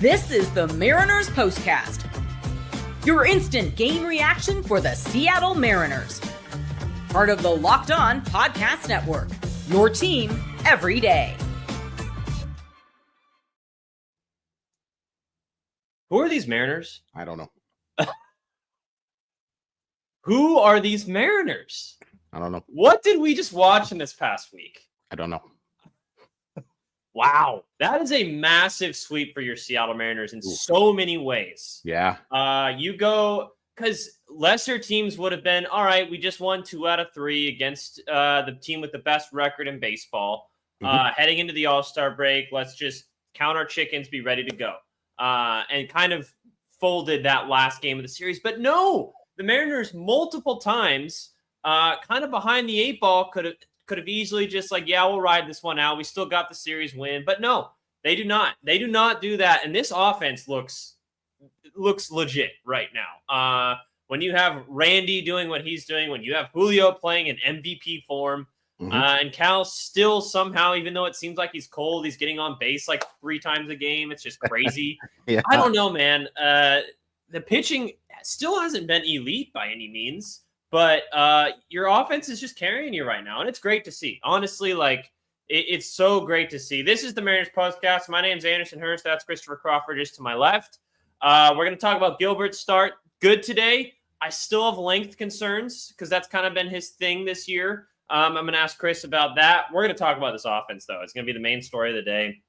This is the Mariners Postcast, your instant game reaction for the Seattle Mariners. Part of the Locked On Podcast Network, your team every day. Who are these Mariners? I don't know. Who are these Mariners? I don't know. What did we just watch in this past week? I don't know. Wow. That is a massive sweep for your Seattle Mariners in so many ways. Yeah. You go, because lesser teams would have been, all right, we just won 2 out of 3 against the team with the best record in baseball. Heading into the All-Star break, let's just count our chickens, be ready to go. And kind of folded that last game of the series. But no, the Mariners multiple times, kind of behind the 8 ball, could have easily just like, yeah, we'll ride this one out. We still got the series win. But no, they do not. They do not do that. And this offense looks legit right now. When you have Randy doing what he's doing, when you have Julio playing in MVP form, and Cal still somehow, even though it seems like he's cold, he's getting on base like 3 times a game. It's just crazy. Yeah. I don't know, man. The pitching still hasn't been elite by any means, but your offense is just carrying you right now, and it's great to see. Honestly, like it's so great to see. This is the Mariners Postcast. My name's Anderson Hurst. That's Christopher Crawford just to my left. We're going to talk about Gilbert's start. Good today. I still have length concerns because that's kind of been his thing this year. I'm going to ask Chris about that. We're going to talk about this offense, though. It's going to be the main story of the day.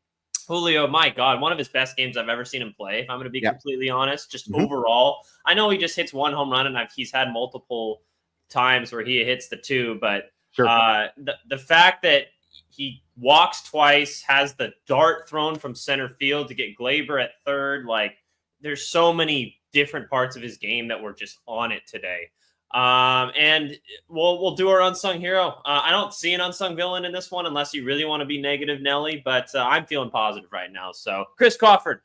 Julio, my God, one of his best games I've ever seen him play, if I'm going to be completely honest, just overall. I know he just hits 1 home run, and he's had multiple times where he hits the 2, but the fact that he walks twice, has the dart thrown from center field to get Gleyber at third, like there's so many different parts of his game that were just on it today. And we'll do our unsung hero. I don't see an unsung villain in this one unless you really want to be negative Nelly, but I'm feeling positive right now. So Chris Crawford,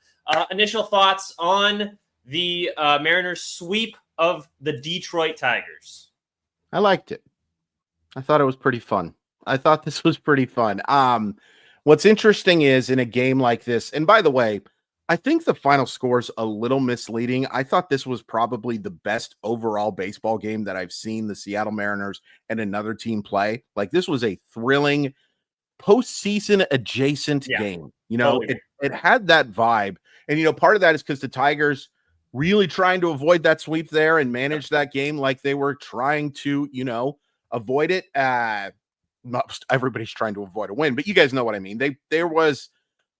initial thoughts on the Mariners sweep of the Detroit Tigers. I liked it. I thought it was pretty fun. I thought this was pretty fun. What's interesting is in a game like this, and by the way, I think the final score's a little misleading. I thought this was probably the best overall baseball game that I've seen the Seattle Mariners and another team play. Like this was a thrilling postseason adjacent game. You know, totally. it had that vibe. And, you know, part of that is because the Tigers really trying to avoid that sweep there and manage that game like they were trying to, you know, avoid it. Most everybody's trying to avoid a win, but you guys know what I mean. There was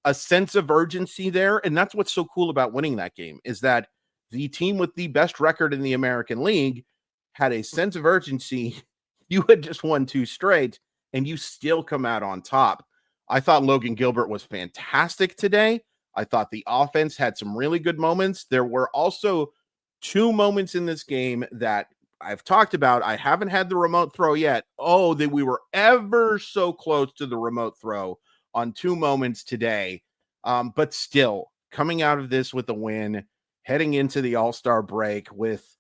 a sense of urgency there. And that's what's so cool about winning that game is that the team with the best record in the American League had a sense of urgency. You had just won 2 straight and you still come out on top. I thought Logan Gilbert was fantastic today. I thought the offense had some really good moments. There were also 2 moments in this game that I've talked about. I haven't had the remote throw yet. Oh, that we were ever so close to the remote throw on 2 moments today. But still coming out of this with a win, heading into the All-Star break with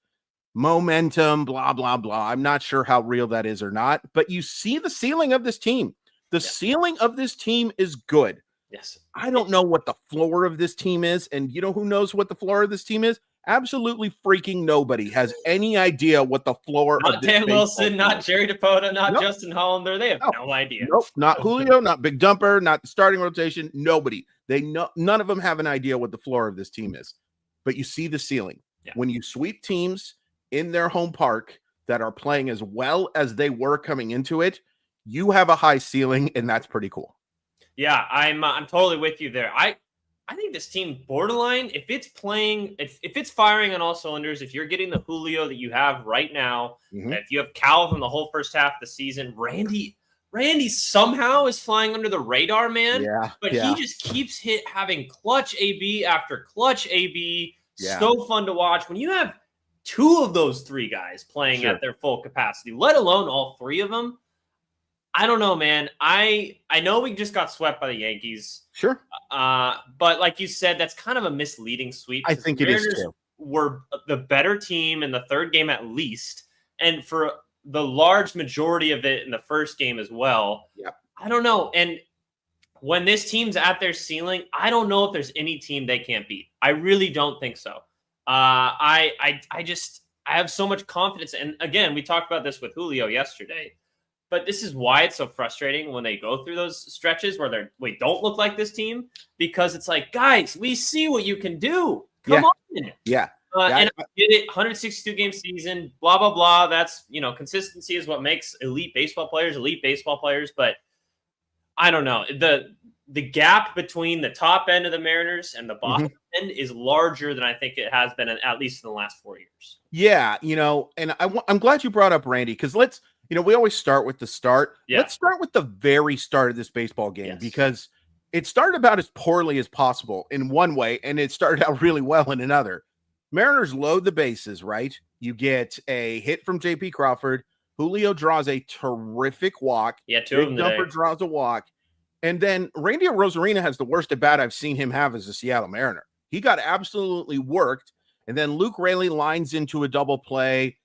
momentum, blah, blah, blah. I'm not sure how real that is or not, but you see the ceiling of this team. The ceiling of this team is good. Yes. I don't know what the floor of this team is. And you know who knows what the floor of this team is? Absolutely freaking nobody has any idea what the floor not of this Dan Wilson, is. Not Jerry DePota, not Justin Hollander. They have no idea. Nope, not Julio, not Big Dumper, not the starting rotation. Nobody. None of them have an idea what the floor of this team is. But you see the ceiling. Yeah. When you sweep teams in their home park that are playing as well as they were coming into it, you have a high ceiling, and that's pretty cool. Yeah, I'm totally with you there. I think this team borderline, if it's playing, if it's firing on all cylinders, if you're getting the Julio that you have right now, if you have Cal from the whole first half of the season, Randy somehow is flying under the radar, man. But he just keeps having clutch AB after clutch AB. Yeah. So fun to watch. When you have 2 of those 3 guys playing at their full capacity, let alone all 3 of them, I don't know, man. I know we just got swept by the Yankees. Sure. But like you said, that's kind of a misleading sweep. I think it is too. Were the better team in the 3rd game at least. And for the large majority of it in the 1st game as well. Yeah. I don't know. And when this team's at their ceiling, I don't know if there's any team they can't beat. I really don't think so. I have so much confidence. And again, we talked about this with Julio yesterday, but this is why it's so frustrating when they go through those stretches where they don't look like this team, because it's like, guys, we see what you can do. Come on. Yeah. And I get it, 162 game season, blah, blah, blah. That's, consistency is what makes elite baseball players. But I don't know. The gap between the top end of the Mariners and the bottom end is larger than I think it has been, at least in the last 4 years. Yeah. And I'm glad you brought up Randy, because we always start with the start. Yeah. Let's start with the very start of this baseball game, because it started about as poorly as possible in one way, and it started out really well in another. Mariners load the bases, right? You get a hit from J.P. Crawford. Julio draws a terrific walk. Yeah, two of them today. Jumper draws a walk. And then Randy Arozarena has the worst at bat I've seen him have as a Seattle Mariner. He got absolutely worked. And then Luke Raley lines into a double play.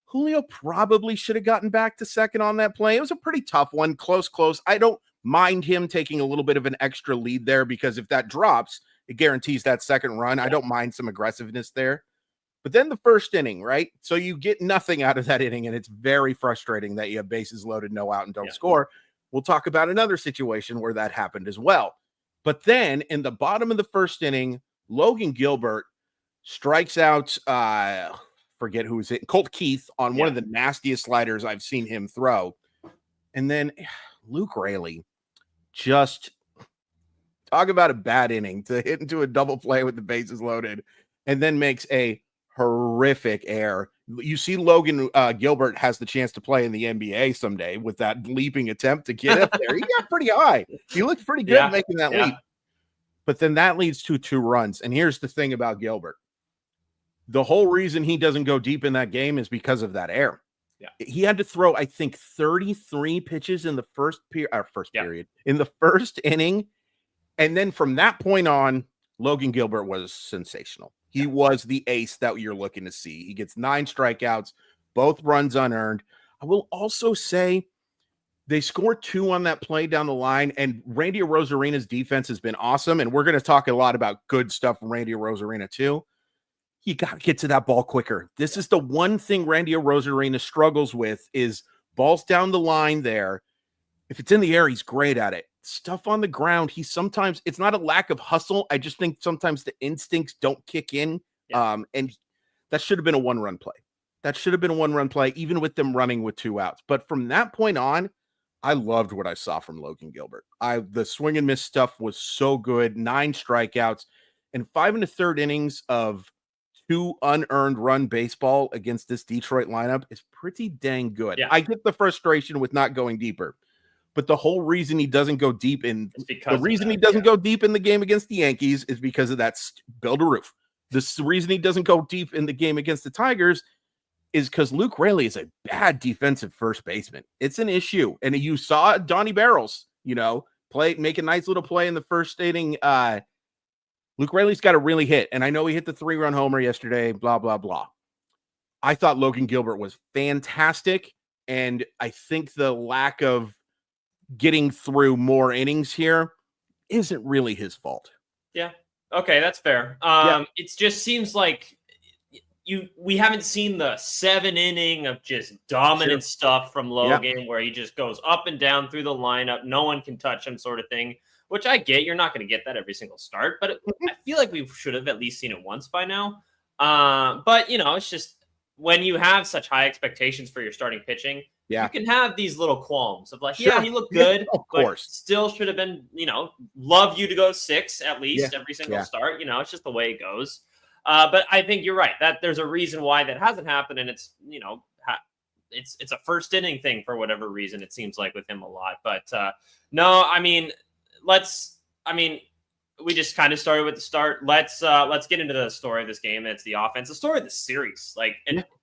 Julio probably should have gotten back to second on that play. It was a pretty tough one. Close. I don't mind him taking a little bit of an extra lead there, because if that drops, it guarantees that second run. I don't mind some aggressiveness there. But then the first inning, right? So you get nothing out of that inning, and it's very frustrating that you have bases loaded, no out, and don't score. We'll talk about another situation where that happened as well. But then in the bottom of the first inning, Logan Gilbert strikes out, forget who was it, Colt Keith on one of the nastiest sliders I've seen him throw. And then Luke Raley, just talk about a bad inning to hit into a double play with the bases loaded, and then makes a horrific error. You see Logan Gilbert has the chance to play in the NBA someday with that leaping attempt to get up there. He got pretty high. He looked pretty good making that leap. But then that leads to 2 runs. And here's the thing about Gilbert. The whole reason he doesn't go deep in that game is because of that error. Yeah. He had to throw, I think, 33 pitches in the first period, in the first inning. And then from that point on, Logan Gilbert was sensational. He was the ace that you're looking to see. He gets 9 strikeouts, both runs unearned. I will also say they scored 2 on that play down the line, and Randy Arozarena's defense has been awesome, and we're going to talk a lot about good stuff from Randy Arozarena too. You got to get to that ball quicker. This is the one thing Randy Arozarena struggles with, is balls down the line there. If it's in the air, he's great at it. Stuff on the ground, it's not a lack of hustle. I just think sometimes the instincts don't kick in. And that should have been a 1-run play. Even with them running with 2 outs. But from that point on, I loved what I saw from Logan Gilbert. The swing and miss stuff was so good. 9 strikeouts and 5 1/3 innings of 2 unearned run baseball against this Detroit lineup is pretty dang good. I get the frustration with not going deeper. But the whole reason he doesn't go deep in go deep in the game against the Yankees is because of that build a roof. The reason he doesn't go deep in the game against the Tigers is because Luke Raley is a bad defensive first baseman. It's an issue. And you saw Donnie Barrels, make a nice little play in the first inning. Luke Raley's got to really hit. And I know he hit the 3-run homer yesterday, blah, blah, blah. I thought Logan Gilbert was fantastic. And I think the lack of getting through more innings here isn't really his fault. Yeah. Okay, that's fair. It just seems like we haven't seen the 7-inning of just dominant stuff from Logan, where he just goes up and down through the lineup, no one can touch him, sort of thing, which I get. You're not going to get that every single start, but I feel like we should have at least seen it once by now. But it's just when you have such high expectations for your starting pitching, you can have these little qualms of like, he looked good, of course, still should have been, love you to go 6 at least every single start. It's just the way it goes. But I think you're right that there's a reason why that hasn't happened. And it's, it's a first inning thing for whatever reason. It seems like with him a lot, but no, we just kind of started with the start. Let's get into the story of this game. It's the offense, the story of the series.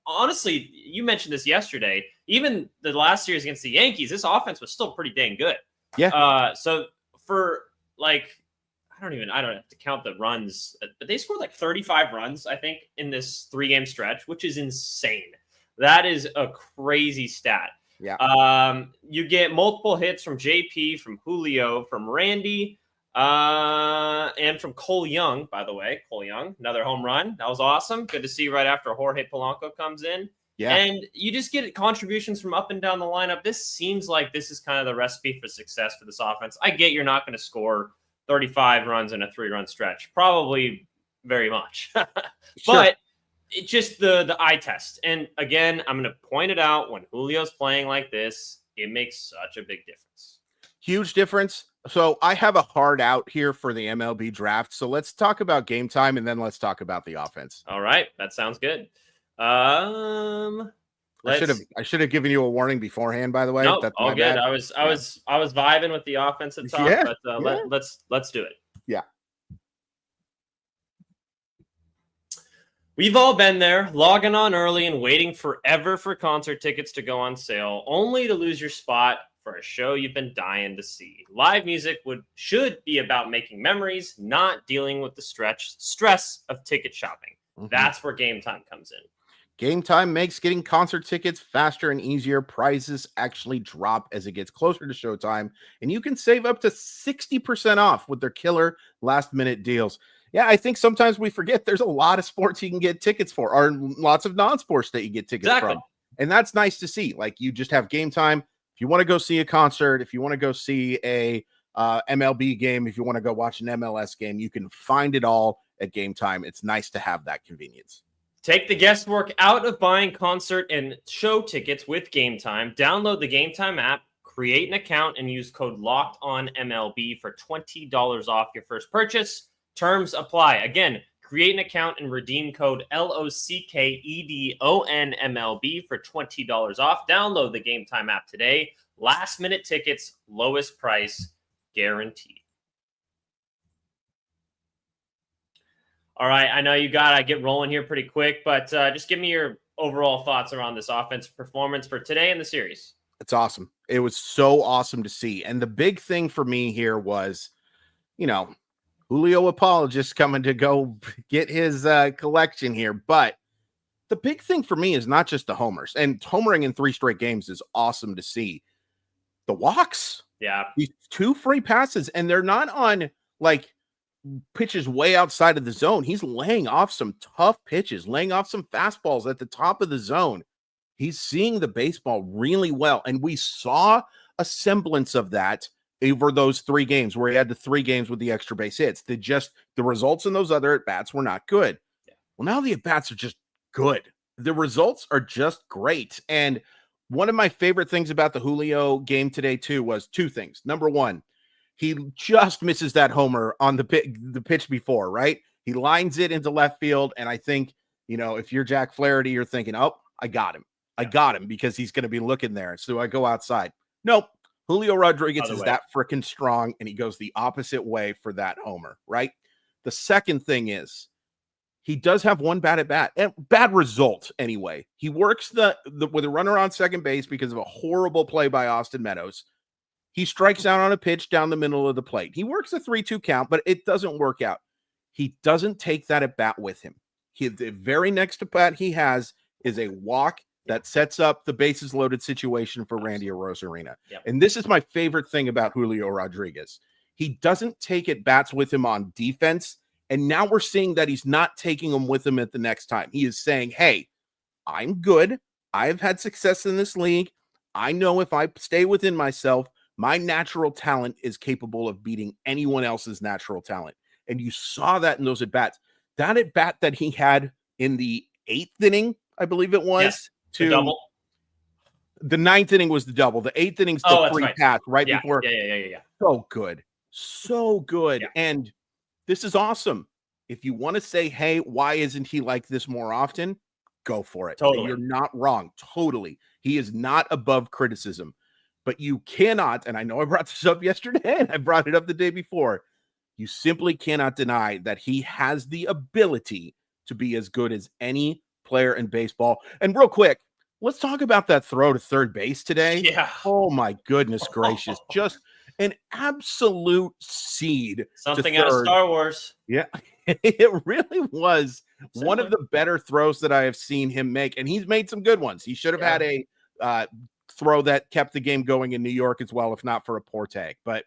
Honestly, you mentioned this yesterday. Even the last series against the Yankees, this offense was still pretty dang good. Yeah. So for I don't have to count the runs, but they scored 35 runs, I think, in this 3-game stretch, which is insane. That is a crazy stat. Yeah. You get multiple hits from JP, from Julio, from Randy, and from Cole Young, by the way. Cole Young, another home run. That was awesome. Good to see right after Jorge Polanco comes in. Yeah. And you just get contributions from up and down the lineup. This seems like this is kind of the recipe for success for this offense. I get you're not going to score 35 runs in a 3-run stretch. Probably very much. But it's just the eye test. And again, I'm going to point it out, when Julio's playing like this, it makes such a big difference. Huge difference. So I have a hard out here for the MLB draft. So let's talk about game time, and then let's talk about the offense. All right. That sounds good. I should have given you a warning beforehand, by the way. No, That's all good. bad. I was vibing with the offensive talk, but let's do it. Yeah. We've all been there, logging on early and waiting forever for concert tickets to go on sale, only to lose your spot for a show you've been dying to see. Live music should be about making memories, not dealing with the stress of ticket shopping. Mm-hmm. That's where Game Time comes in. Game Time makes getting concert tickets faster and easier. Prices actually drop as it gets closer to showtime, and you can save up to 60% off with their killer last-minute deals. Yeah, I think sometimes we forget there's a lot of sports you can get tickets for, or lots of non-sports that you get tickets from. And that's nice to see. Like, you just have Game Time. If you want to go see a concert, if you want to go see a MLB game, if you want to go watch an MLS game, you can find it all at Game Time. It's nice to have that convenience. Take the guesswork out of buying concert and show tickets with Game Time. Download the Game Time app, create an account, and use code LOCKEDONMLB for $20 off your first purchase. Terms apply. Again, create an account and redeem code LOCKEDONMLB for $20 off. Download the Game Time app today. Last minute tickets, lowest price guaranteed. All right, I know you got to get rolling here pretty quick, but just give me your overall thoughts around this offensive performance for today in the series. It's awesome. It was so awesome to see. And the big thing for me here was, Julio apologist coming to go get his collection here. But the big thing for me is not just the homers. And homering in 3 straight games is awesome to see. The walks. Yeah. These 2 free passes, and they're not on, pitches way outside of the zone. He's laying off some tough pitches, laying off some fastballs at the top of the zone. He's seeing the baseball really well. And we saw a semblance of that over those 3 games where he had the 3 games with the extra base hits. The results in those other at-bats were not good. Yeah. Well, now the at-bats are just good. The results are just great. And one of my favorite things about the Julio game today, too, was 2 things. Number 1, he just misses that homer on the pitch before, right? He lines it into left field, and I think, if you're Jack Flaherty, you're thinking, oh, I got him. I got him because he's going to be looking there. So I go outside. Nope. Julio Rodriguez is that freaking strong, and he goes the opposite way for that homer, right? The second thing is he does have one bad result anyway. He works with a runner on second base because of a horrible play by Austin Meadows. He strikes out on a pitch down the middle of the plate. He works a 3-2 count, but it doesn't work out. He doesn't take that at bat with him. The very next at bat he has is a walk that sets up the bases loaded situation for Randy Arozarena. Yep. And this is my favorite thing about Julio Rodriguez. He doesn't take at bats with him on defense. And now we're seeing that he's not taking them with him at the next time. He is saying, hey, I'm good. I've had success in this league. I know if I stay within myself, my natural talent is capable of beating anyone else's natural talent. And you saw that in those at-bats. That at-bat that he had in the 8th inning, I believe it was. Yeah, the double. The 9th inning was the double. The 8th inning's the free pass before. Yeah. So good. So good. Yeah. And this is awesome. If you want to say, hey, why isn't he like this more often? Go for it. Totally. You're not wrong. Totally. He is not above criticism. But you cannot, and I know I brought this up yesterday, and I brought it up the day before, you simply cannot deny that he has the ability to be as good as any player in baseball. And real quick, let's talk about that throw to third base today. Yeah. Oh, my goodness gracious. Just an absolute seed. Something out of Star Wars. Yeah, it really was one of the better throws that I have seen him make. And he's made some good ones. He should have had a throw that kept the game going in New York as well, if not for a poor tag. But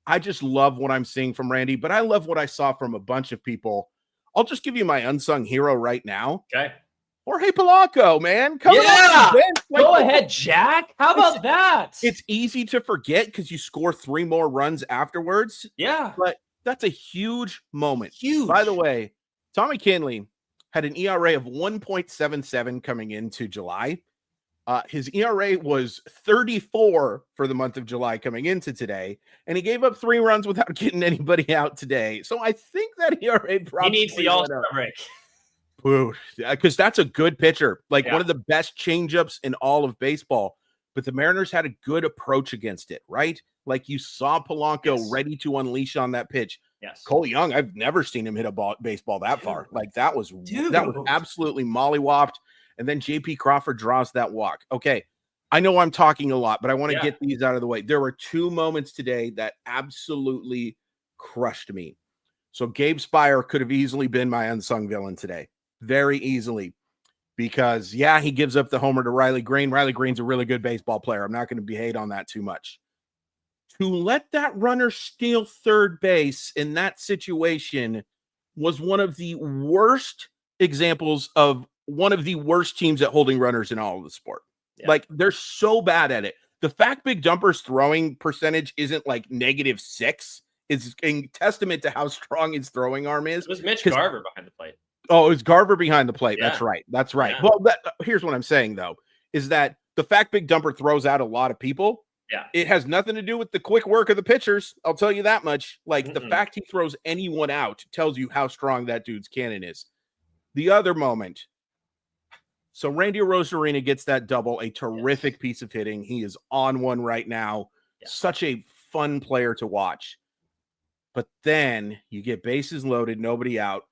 I just love what I'm seeing from Randy, but I love what I saw from a bunch of people. I'll just give you my unsung hero right now. Okay. Jorge Polanco, man. Coming Yeah. off the bench, Go ahead, Jack. How about that? It's easy to forget because you score 3 more runs afterwards. Yeah. But that's a huge moment. Huge. By the way, Tommy Kinley had an ERA of 1.77 coming into July. His ERA was 34 for the month of July coming into today, and he gave up 3 runs without getting anybody out today. So I think that ERA probably he needs the All-Star break. Because that's a good pitcher, like one of the best changeups in all of baseball. But the Mariners had a good approach against it, right? Like you saw Polanco ready to unleash on that pitch. Yes. Cole Young, I've never seen him hit a baseball that far. Like that was absolutely mollywopped. And then JP Crawford draws that walk. Okay, I know I'm talking a lot, but I want to get these out of the way. There were 2 moments today that absolutely crushed me. So Gabe Spire could have easily been my unsung villain today. Very easily. Because, he gives up the homer to Riley Green. Riley Green's a really good baseball player. I'm not going to be hate on that too much. To let that runner steal third base in that situation was one of the worst examples of one of the worst teams at holding runners in all of the sport. Yeah. Like, they're so bad at it. The fact Big Dumper's throwing percentage isn't like -6 is a testament to how strong his throwing arm is. It was Mitch Garver behind the plate. Oh, it was Garver behind the plate. Yeah. That's right. Yeah. Well, here's what I'm saying, though, is that the fact Big Dumper throws out a lot of people, it has nothing to do with the quick work of the pitchers. I'll tell you that much. Like, the fact he throws anyone out tells you how strong that dude's cannon is. The other moment, so Randy Arozarena gets that double, a terrific piece of hitting. He is on one right now. Yeah. Such a fun player to watch. But then you get bases loaded, nobody out.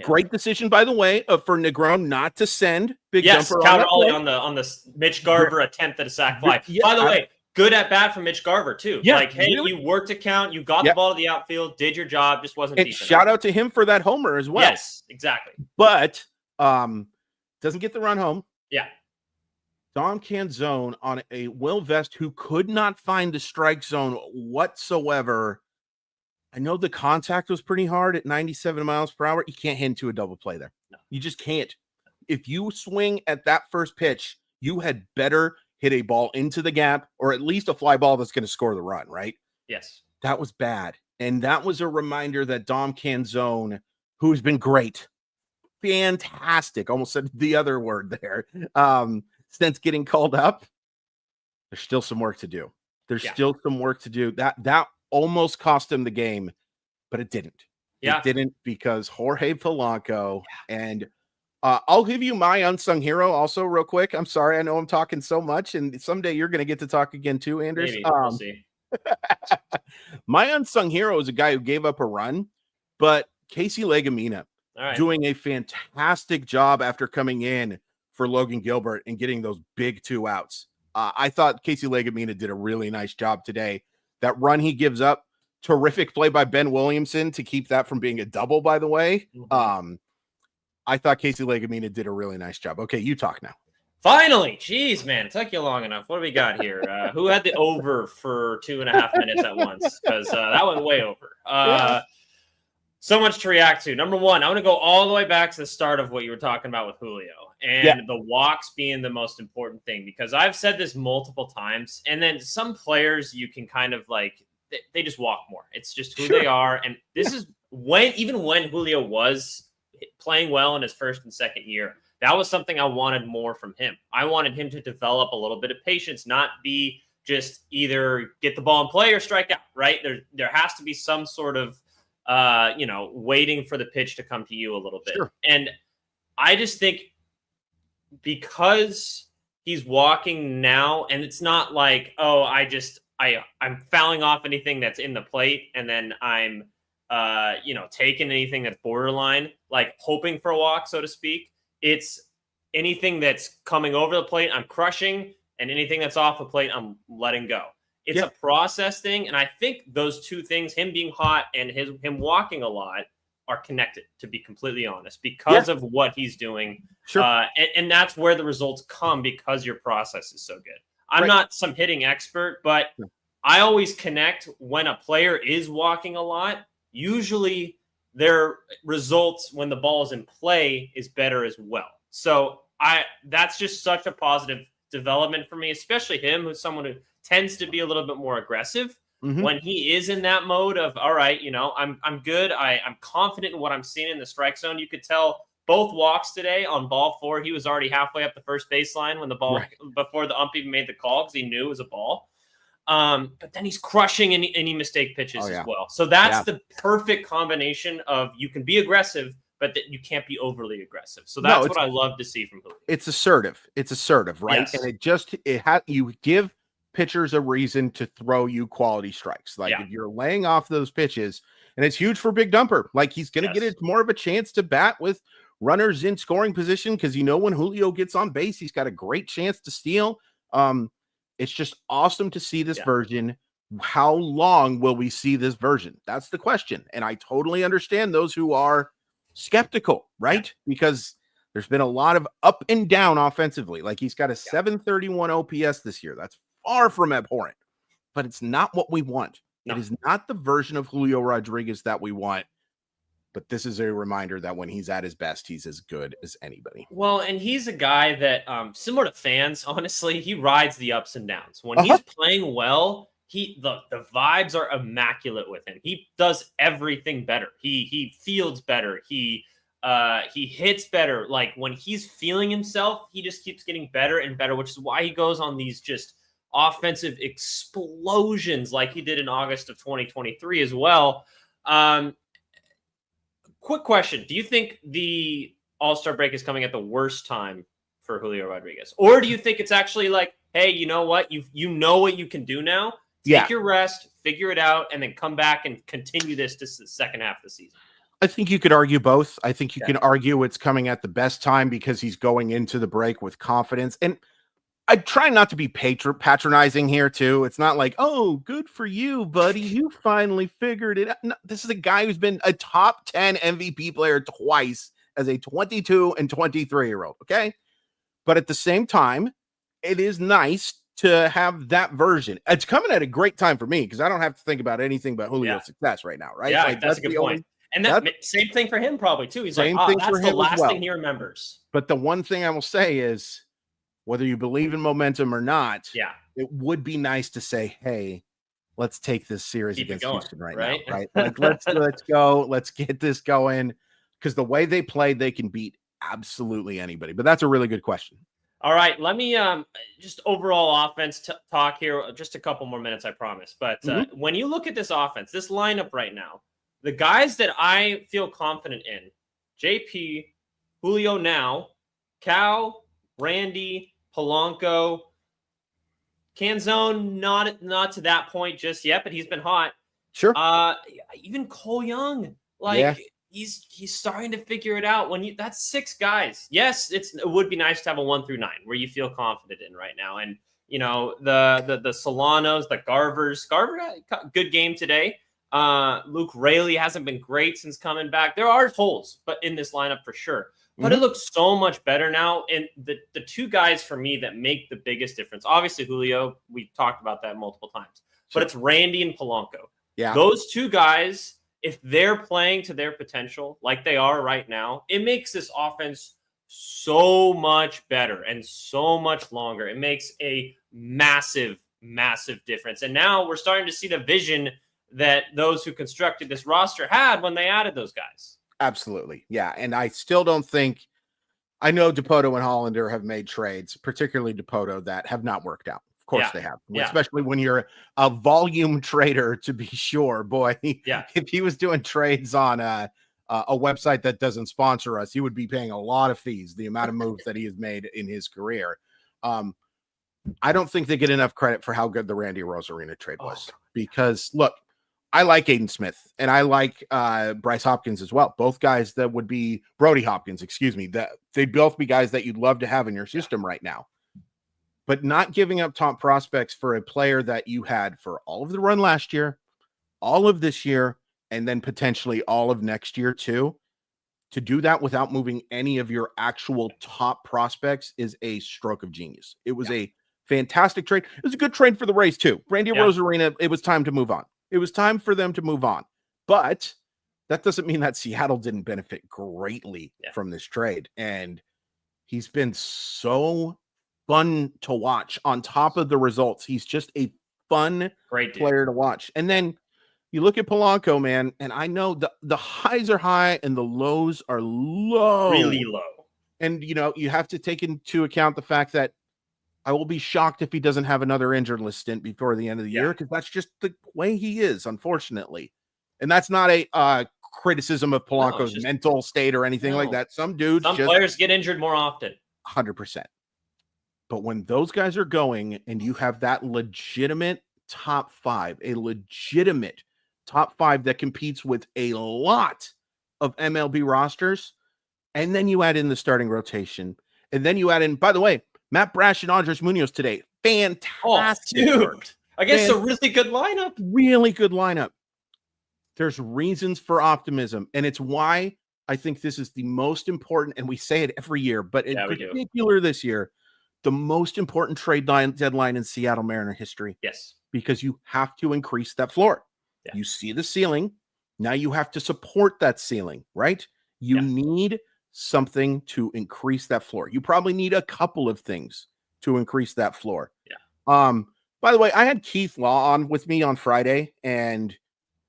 Great decision, by the way, for Negron not to send Big Dumper on the Mitch Garver attempt at a sac fly. By the way, good at bat from Mitch Garver too. Yeah, like, hey, you worked a count, you got the ball to the outfield, did your job, just wasn't deep enough. Shout out to him for that homer as well. Yes, exactly. But doesn't get the run home. Yeah. Dom Canzone on a Will Vest who could not find the strike zone whatsoever. I know the contact was pretty hard at 97 miles per hour. You can't hit into a double play there. No. You just can't. If you swing at that first pitch, you had better hit a ball into the gap or at least a fly ball that's going to score the run, right? Yes. That was bad. And that was a reminder that Dom Canzone, who's been great, fantastic, almost said the other word there, since getting called up, there's still some work to do. That almost cost him the game, but it didn't. It didn't because Jorge Polanco and I'll give you my unsung hero also real quick. I'm sorry. I know I'm talking so much and someday you're going to get to talk again too, Anders. Maybe. We'll see. My unsung hero is a guy who gave up a run, but Casey Legamina doing a fantastic job after coming in for Logan Gilbert and getting those big 2 outs. I thought Casey Legamina did a really nice job today. That run he gives up, terrific play by Ben Williamson to keep that from being a double, by the way. I thought Casey Legamina did a really nice job. Okay, you talk now. Finally. Jeez, man. It took you long enough. What do we got here? Who had the over for 2.5 minutes at once? Because that went way over. So much to react to. Number one, I want to go all the way back to the start of what you were talking about with Julio and the walks being the most important thing, because I've said this multiple times. And then some players you can kind of like, they just walk more. It's just who they are. And this is even when Julio was playing well in his first and second year, that was something I wanted more from him. I wanted him to develop a little bit of patience, not be just either get the ball and play or strike out, right? There has to be some sort of waiting for the pitch to come to you a little bit. Sure. And I just think because he's walking now, and it's not like, oh, I'm fouling off anything that's in the plate, and then I'm, taking anything that's borderline, like hoping for a walk, so to speak. It's anything that's coming over the plate, I'm crushing, and anything that's off the plate, I'm letting go. It's a process thing, and I think those two things, him being hot and him walking a lot, are connected, to be completely honest, because of what he's doing. Sure. And that's where the results come, because your process is so good. I'm Right. not some hitting expert, but I always connect when a player is walking a lot. Usually their results when the ball is in play is better as well. So that's just such a positive development for me, especially him, who's someone who tends to be a little bit more aggressive. Mhm. When he is in that mode of, all right, I'm good. I'm confident in what I'm seeing in the strike zone. You could tell both walks today on ball 4. He was already halfway up the first baseline when the ball, before the ump even made the call, because he knew it was a ball. But then he's crushing any mistake pitches as well. So that's the perfect combination of, you can be aggressive, but that you can't be overly aggressive. So that's what I love to see from Julio. It's assertive. It's assertive, right? Yes. And you give pitchers a reason to throw you quality strikes. Like if you're laying off those pitches, and it's huge for Big Dumper. Like he's going to get it more of a chance to bat with runners in scoring position, because when Julio gets on base, he's got a great chance to steal. It's just awesome to see this version. How long will we see this version? That's the question. And I totally understand those who are skeptical, right? Because there's been a lot of up and down offensively. Like he's got a 731 OPS this year. That's far from abhorrent, but it's not what we want. No. It is not the version of Julio Rodriguez that we want. But this is a reminder that when he's at his best, he's as good as anybody. Well, and he's a guy that, similar to fans, honestly, he rides the ups and downs. When he's playing well, the vibes are immaculate with him. He does everything better. He fields better. He hits better. Like when he's feeling himself, he just keeps getting better and better, which is why he goes on these just offensive explosions like he did in August of 2023 as well. Quick question. Do you think the All-Star break is coming at the worst time for Julio Rodriguez? Or do you think it's actually like, hey, you know what? You know what you can do now. Take your rest, figure it out, and then come back and continue this to the second half of the season. I think you could argue both. I think you can argue it's coming at the best time because he's going into the break with confidence. And I try not to be patronizing here too. It's not like, oh, good for you, buddy. You finally figured it out. No, this is a guy who's been a top 10 MVP player twice as a 22 and 23-year-old. Okay. But at the same time, it is nice to have that version. It's coming at a great time for me because I don't have to think about anything but Julio's success right now. Right. Yeah, like, that's a good point. And that same thing for him probably too. He's like, that's the last thing he remembers. But the one thing I will say is, whether you believe in momentum or not, it would be nice to say, hey, let's take this series against Houston right now. Right. Like, let's go. Let's get this going. Because the way they play, they can beat absolutely anybody. But that's a really good question. All right. Let me just overall offense talk here. Just a couple more minutes, I promise. But when you look at this offense, this lineup right now, the guys that I feel confident in, JP, Julio now, Cal, Randy, Polanco, Canzone, not to that point just yet, but he's been hot. Sure. Even Cole Young, he's starting to figure it out. That's 6 guys. Yes, it would be nice to have a 1 through 9 where you feel confident in right now. And the Solanos, the Garvers. Garver had a good game today. Luke Raley hasn't been great since coming back. There are holes, but in this lineup for sure. But it looks so much better now. And the 2 guys for me that make the biggest difference, obviously Julio, we talked about that multiple times, but it's Randy and Polanco. Yeah. Those 2 guys, if they're playing to their potential like they are right now, it makes this offense so much better and so much longer. It makes a massive, massive difference. And now we're starting to see the vision that those who constructed this roster had when they added those guys. Absolutely. Yeah. And I still don't think, I know Dipoto and Hollander have made trades, particularly Dipoto, that have not worked out. Of course they have, especially when you're a volume trader, to be sure. Boy, if he was doing trades on a website that doesn't sponsor us, he would be paying a lot of fees, the amount of moves that he has made in his career. I don't think they get enough credit for how good the Randy Arozarena trade was, because look, I like Aiden Smith and I like Bryce Hopkins as well. Both guys that would be Brody Hopkins, that they'd both be guys that you'd love to have in your system right now. But not giving up top prospects for a player that you had for all of the run last year, all of this year, and then potentially all of next year too. To do that without moving any of your actual top prospects is a stroke of genius. It was a Fantastic trade. It was a good trade for the Rays too. Randy Arozarena, it was time to move on. It was time for them to move on. But that doesn't mean that Seattle didn't benefit greatly from this trade. And he's been so fun to watch on top of the results. He's just a fun player to watch. And then you look at Polanco, man, and I know the highs are high and the lows are low. Really low. And, you have to take into account the fact that I will be shocked if he doesn't have another injured list stint before the end of the year, because that's just the way he is, unfortunately. And that's not a criticism of Polanco's mental state or anything like that. Some players get injured more often. 100%. But when those guys are going and you have that legitimate top five that competes with a lot of MLB rosters, and then you add in the starting rotation, and then you add in, by the way, Matt Brash and Andres Munoz today. Fantastic. Dude. I guess a really good lineup. Really good lineup. There's reasons for optimism, and it's why I think this is the most important, and we say it every year, but in particular this year, the most important trade deadline in Seattle Mariner history. Yes. Because you have to increase that floor. Yeah. You see the ceiling. Now you have to support that ceiling, right? You need something to increase that floor. You probably need a couple of things to increase that floor. Yeah. By the way, I had Keith Law on with me on Friday, and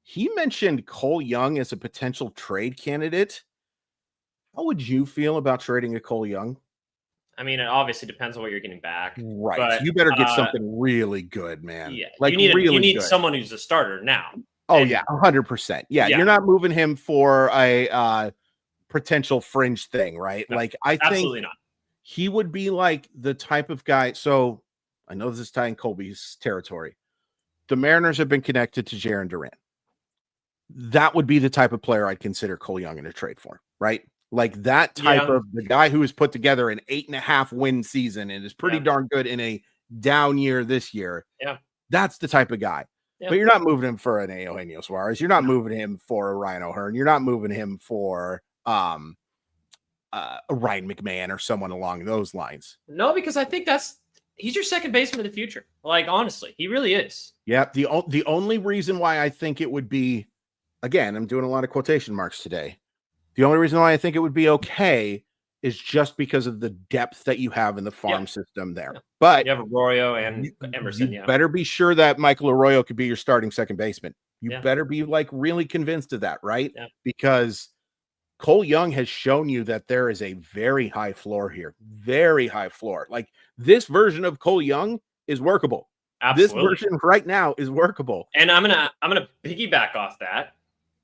he mentioned Cole Young as a potential trade candidate. How would you feel about trading a Cole Young? I mean, it obviously depends on what you're getting back. Right. But, you better get something really good, man. Yeah. Like you need someone who's a starter now. Oh, yeah. 100%. Yeah. You're not moving him for a potential fringe thing, right? No, like, I think absolutely not. He would be like the type of guy. So I know this is tying Colby's territory. The Mariners have been connected to Jarren Duran. That would be the type of player I'd consider Cole Young in a trade for, right? Like that type of the guy who has put together an 8.5 win season and is pretty darn good in a down year this year. Yeah. That's the type of guy. Yeah. But you're not moving him for an Eugenio Suarez. You're not moving him for a Ryan O'Hearn. You're not moving him for a Ryan McMahon or someone along those lines. No, because I think he's your second baseman of the future. Like, honestly, he really is. Yeah. The only reason why I think it would be, again, I'm doing a lot of quotation marks today. The only reason why I think it would be okay is just because of the depth that you have in the farm system there. Yeah. But you have Arroyo and Emerson. You better be sure that Michael Arroyo could be your starting second baseman. You better be like really convinced of that, right? Yeah. Because Cole Young has shown you that there is a very high floor here. Very high floor. Like this version of Cole Young is workable. Absolutely. This version right now is workable. And I'm gonna piggyback off that.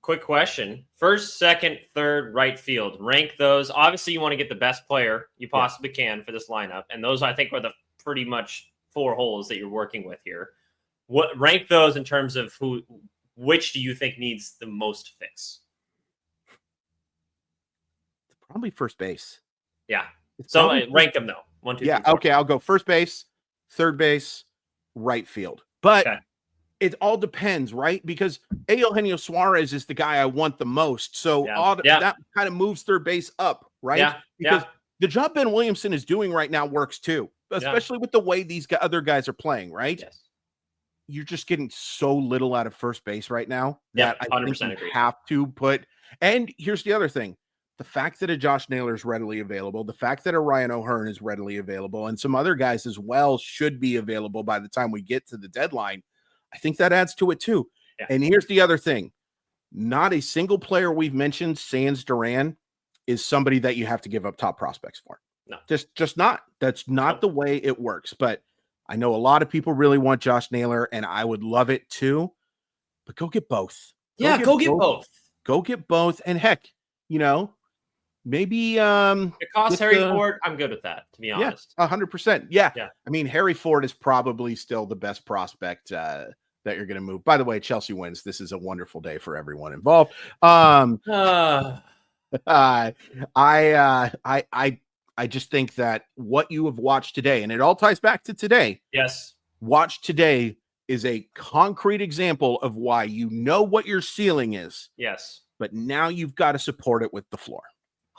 Quick question. First, second, third, right field. Rank those. Obviously, you want to get the best player you possibly can for this lineup. And those, I think, are the pretty much 4 holes that you're working with here. Rank those in terms of which do you think needs the most fix? Probably first base. Yeah. So rank them, though. 1, 2, 3, 4. Okay. I'll go first base, third base, right field. But it all depends, right? Because Eugenio Suarez is the guy I want the most. So that kind of moves third base up, right? Yeah. Because the job Ben Williamson is doing right now works too, especially with the way these other guys are playing, right? Yes. You're just getting so little out of first base right now that I think you agree. have to put. And here's the other thing. The fact that a Josh Naylor is readily available, the fact that a Ryan O'Hearn is readily available, and some other guys as well should be available by the time we get to the deadline, I think that adds to it too. Yeah. And here's the other thing. Not a single player we've mentioned, sans Duran, is somebody that you have to give up top prospects for. No. Just not. That's not the way it works. But I know a lot of people really want Josh Naylor, and I would love it too. But go get both. Go get both. Go get both. And heck, maybe it costs Harry Ford. I'm good with that, to be honest. 100%. Yeah. I mean, Harry Ford is probably still the best prospect that you're going to move. By the way, Chelsea wins. This is a wonderful day for everyone involved. I just think that what you have watched today, and it all ties back to today. Yes. Watch today is a concrete example of why you know what your ceiling is. Yes. But now you've got to support it with the floor.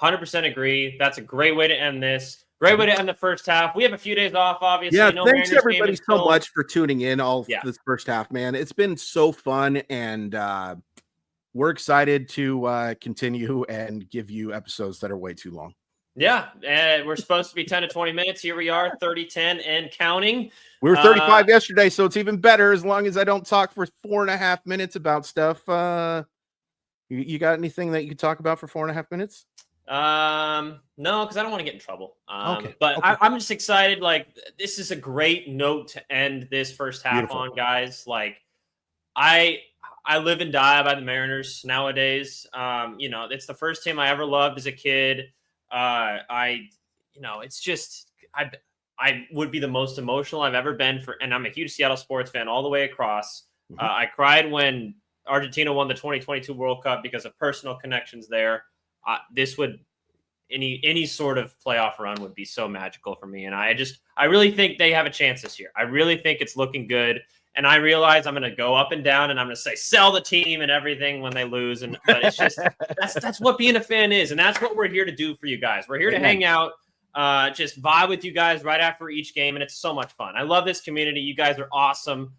100% agree. That's a great way to end this. Great way to end the first half. We have a few days off, obviously. Yeah, no thanks Mariners everybody game so until... much for tuning in this first half, man. It's been so fun, and we're excited to continue and give you episodes that are way too long. Yeah, we're supposed to be 10 to 20 minutes. Here we are, 30-10 and counting. We were 35 yesterday, so it's even better as long as I don't talk for 4.5 minutes about stuff. You got anything that you could talk about for 4.5 minutes? No, because I don't want to get in trouble. Okay. I'm just excited. Like, this is a great note to end this first half Beautiful. on, guys. Like, I live and die by the Mariners nowadays. It's the first team I ever loved as a kid. It's just I would be the most emotional I've ever been and I'm a huge Seattle sports fan all the way across. Mm-hmm. I cried when Argentina won the 2022 World Cup because of personal connections there. Any sort of playoff run would be so magical for me. And I really think they have a chance this year. I really think it's looking good. And I realize I'm going to go up and down and I'm going to say, sell the team and everything when they lose. But it's just, that's what being a fan is. And that's what we're here to do for you guys. We're here to hang out, just vibe with you guys right after each game. And it's so much fun. I love this community. You guys are awesome.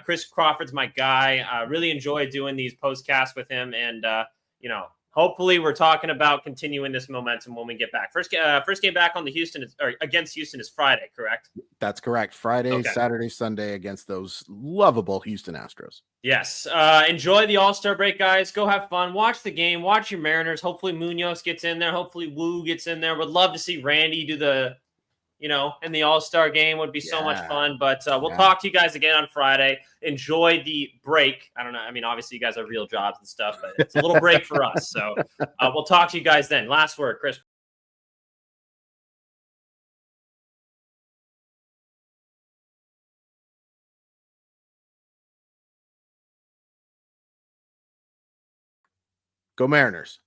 Chris Crawford's my guy. I really enjoy doing these postcasts with him. And, hopefully we're talking about continuing this momentum when we get back. First game back on against Houston is Friday, correct? That's correct. Friday, okay. Saturday, Sunday against those lovable Houston Astros. Yes. Enjoy the All-Star break, guys. Go have fun. Watch the game. Watch your Mariners. Hopefully Munoz gets in there. Hopefully Wu gets in there. Would love to see Randy do in the All-Star game. Would be so much fun. But we'll talk to you guys again on Friday. Enjoy the break. I don't know. I mean, obviously you guys have real jobs and stuff, but it's a little break for us. So we'll talk to you guys then. Last word, Chris. Go Mariners.